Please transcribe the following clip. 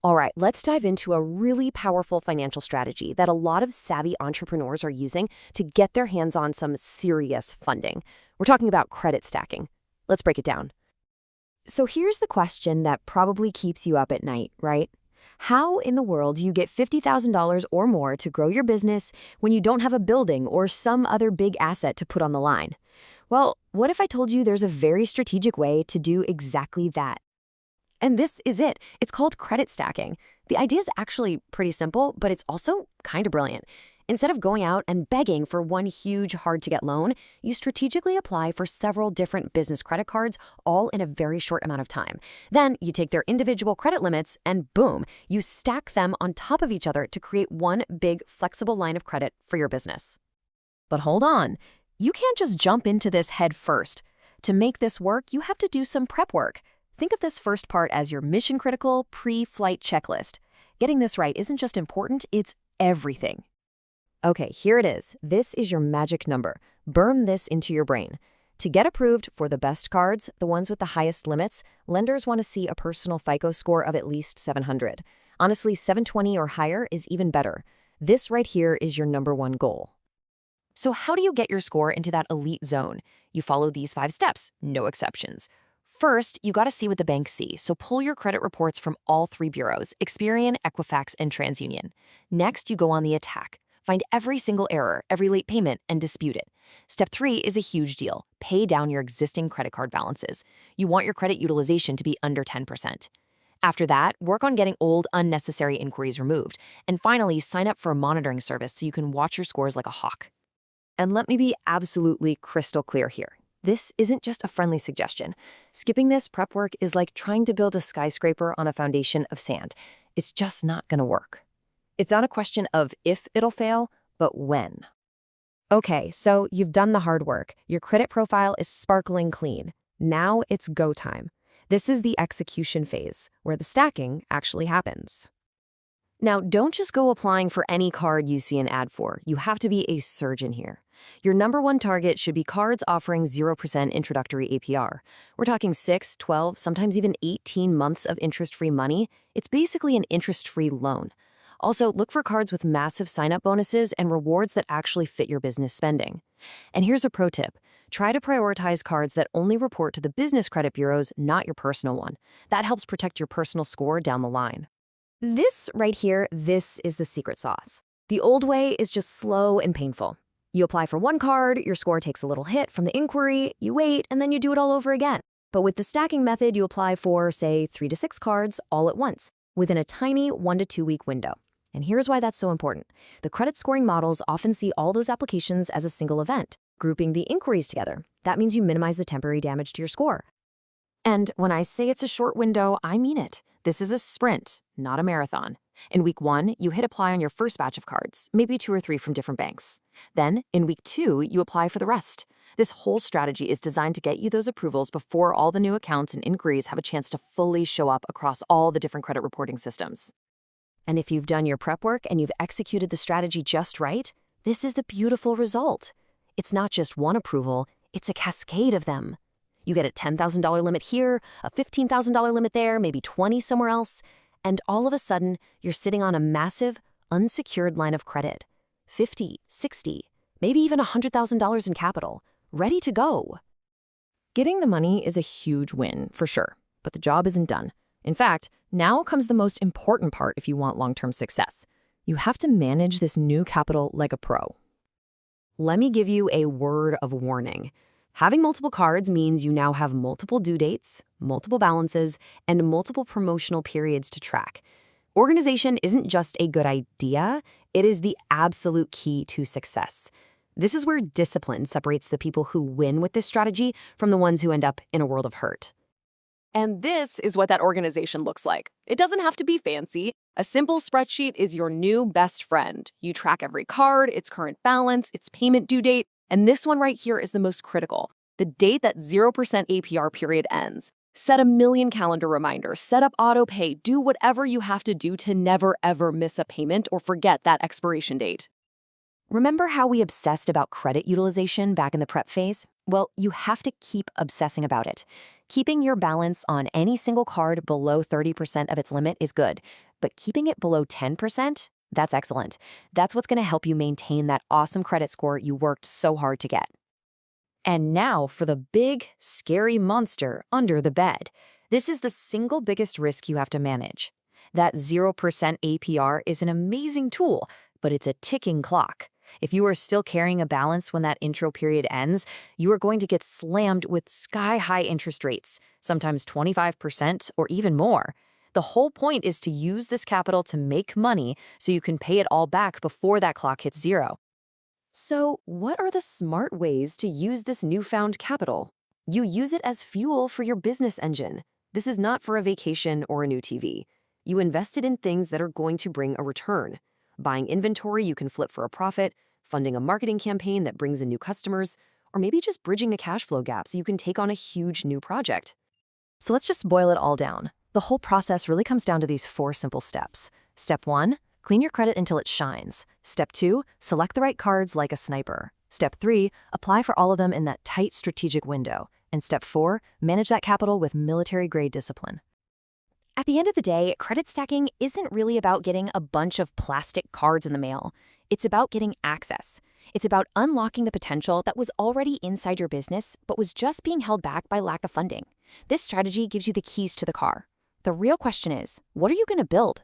All right, let's dive into a really powerful financial strategy that a lot of savvy entrepreneurs are using to get their hands on some serious funding. We're talking about credit stacking. Let's break it down. So here's the question that probably keeps you up at night, right? How in the world do you get $50,000 or more to grow your business when you don't have a building or some other big asset to put on the line? Well, what if I told you there's a very strategic way to do exactly that? And this is it. It's called credit stacking. The idea is actually pretty simple, but it's also kind of brilliant. Instead of going out and begging for one huge, hard-to-get loan, you strategically apply for several different business credit cards, all in a very short amount of time. Then you take their individual credit limits and boom, you stack them on top of each other to create one big, flexible line of credit for your business. But hold on. You can't just jump into this head first. To make this work, you have to do some prep work. Think of this first part as your mission-critical pre-flight checklist. Getting this right isn't just important, it's everything. Okay, here it is. This is your magic number. Burn this into your brain. To get approved for the best cards, the ones with the highest limits, lenders want to see a personal FICO score of at least 700. Honestly, 720 or higher is even better. This right here is your number one goal. So how do you get your score into that elite zone? You follow these 5 steps, no exceptions. First, you got to see what the banks see, so pull your credit reports from all 3 bureaus, Experian, Equifax, and TransUnion. Next, you go on the attack. Find every single error, every late payment, and dispute it. Step 3 is a huge deal. Pay down your existing credit card balances. You want your credit utilization to be under 10%. After that, work on getting old, unnecessary inquiries removed. And finally, sign up for a monitoring service so you can watch your scores like a hawk. And let me be absolutely crystal clear here. This isn't just a friendly suggestion. Skipping this prep work is like trying to build a skyscraper on a foundation of sand. It's just not going to work. It's not a question of if it'll fail, but when. Okay, so you've done the hard work. Your credit profile is sparkling clean. Now it's go time. This is the execution phase, where the stacking actually happens. Now, don't just go applying for any card you see an ad for. You have to be a surgeon here. Your number one target should be cards offering 0% introductory APR. We're talking 6, 12, sometimes even 18 months of interest-free money. It's basically an interest-free loan. Also, look for cards with massive sign-up bonuses and rewards that actually fit your business spending. And here's a pro tip. Try to prioritize cards that only report to the business credit bureaus, not your personal one. That helps protect your personal score down the line. This right here, this is the secret sauce. The old way is just slow and painful. You apply for one card, your score takes a little hit from the inquiry, you wait, and then you do it all over again. But with the stacking method, you apply for, say, 3 to 6 cards all at once, within a tiny 1 to 2 week window. And here's why that's so important. The credit scoring models often see all those applications as a single event, grouping the inquiries together. That means you minimize the temporary damage to your score. And when I say it's a short window, I mean it. This is a sprint, not a marathon. In week 1, you hit apply on your first batch of cards, maybe 2 or 3 from different banks. Then, in week 2, you apply for the rest. This whole strategy is designed to get you those approvals before all the new accounts and inquiries have a chance to fully show up across all the different credit reporting systems. And if you've done your prep work and you've executed the strategy just right, this is the beautiful result. It's not just one approval, it's a cascade of them. You get a $10,000 limit here, a $15,000 limit there, maybe 20 somewhere else, and all of a sudden, you're sitting on a massive, unsecured line of credit. 50, 60, maybe even $100,000 in capital, ready to go. Getting the money is a huge win, for sure, but the job isn't done. In fact, now comes the most important part if you want long-term success. You have to manage this new capital like a pro. Let me give you a word of warning. Having multiple cards means you now have multiple due dates, multiple balances, and multiple promotional periods to track. Organization isn't just a good idea, it is the absolute key to success. This is where discipline separates the people who win with this strategy from the ones who end up in a world of hurt. And this is what that organization looks like. It doesn't have to be fancy. A simple spreadsheet is your new best friend. You track every card, its current balance, its payment due date, and this one right here is the most critical. The date that 0% APR period ends. Set a million calendar reminders, set up auto pay, do whatever you have to do to never ever miss a payment or forget that expiration date. Remember how we obsessed about credit utilization back in the prep phase? Well, you have to keep obsessing about it. Keeping your balance on any single card below 30% of its limit is good, but keeping it below 10%, that's excellent. That's what's going to help you maintain that awesome credit score you worked so hard to get. And now for the big, scary monster under the bed. This is the single biggest risk you have to manage. That 0% APR is an amazing tool, but it's a ticking clock. If you are still carrying a balance when that intro period ends, you are going to get slammed with sky-high interest rates, sometimes 25% or even more. The whole point is to use this capital to make money so you can pay it all back before that clock hits zero. So, what are the smart ways to use this newfound capital? You use it as fuel for your business engine. This is not for a vacation or a new TV. You invest it in things that are going to bring a return. Buying inventory you can flip for a profit, funding a marketing campaign that brings in new customers, or maybe just bridging a cash flow gap so you can take on a huge new project. So let's just boil it all down. The whole process really comes down to these 4 simple steps. Step 1, clean your credit until it shines. Step 2, select the right cards like a sniper. Step 3, apply for all of them in that tight strategic window. And Step 4, manage that capital with military-grade discipline. At the end of the day, credit stacking isn't really about getting a bunch of plastic cards in the mail. It's about getting access. It's about unlocking the potential that was already inside your business but was just being held back by lack of funding. This strategy gives you the keys to the car. The real question is, what are you going to build?